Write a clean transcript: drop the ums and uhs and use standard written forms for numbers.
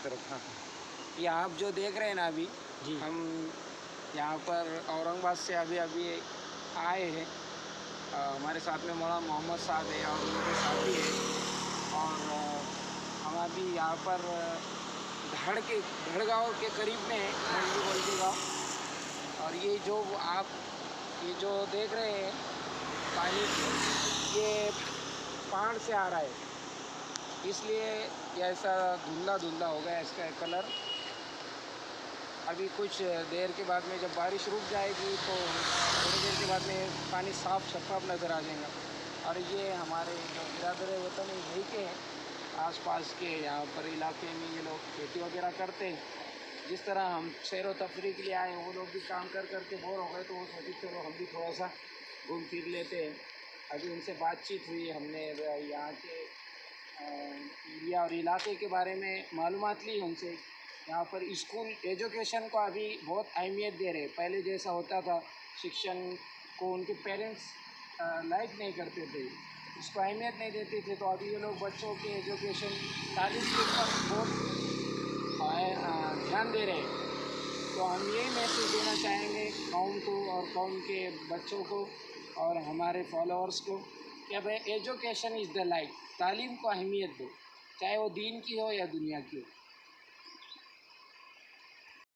तरफ। हाँ, ये आप जो देख रहे हैं ना अभी, जी। हम यहाँ पर औरंगाबाद से अभी अभी आए हैं। हमारे साथ में मौलाना मोहम्मद साहब है और उनके साथी है। और हम अभी यहाँ पर धड़ गाँव के करीब में है, मंडी बोल के गाँव। और ये जो देख रहे हैं पानी, ये पहाड़ से आ रहा है, इसलिए ये ऐसा धुंधला धुंधला हो गया इसका कलर। अभी कुछ देर के बाद में जब बारिश रुक जाएगी तो थोड़ी देर के बाद में पानी साफ शफाफ नज़र आ जाएगा। और ये हमारे जो बिरादर वतन है यहीं के हैं, आसपास के यहाँ पर इलाके में ये लोग खेती वगैरह करते हैं। जिस तरह हम सैर व तफरी के लिए आए, वो लोग भी काम कर कर के बोर हो गए, तो वो सोचे चलो हम भी थोड़ा सा घूम फिर लेते हैं। अभी उनसे बातचीत हुई, हमने यहाँ के एरिया और इलाके के बारे में मालूमात ली उनसे। यहाँ पर स्कूल एजुकेशन को अभी बहुत अहमियत दे रहे हैं। पहले जैसा होता था, शिक्षण को उनके पेरेंट्स लाइक नहीं करते थे, इसको अहमियत नहीं देते थे। तो अभी ये लोग बच्चों के एजुकेशन, तालीम के ऊपर बहुत ध्यान दे रहे हैं। तो हम यही मैसेज देना चाहेंगे कौम को और कौम के बच्चों को और हमारे फॉलोअर्स को कि अब एजुकेशन इज़ द लाइफ, तालीम को अहमियत दो, चाहे वो दीन की हो या दुनिया की हो।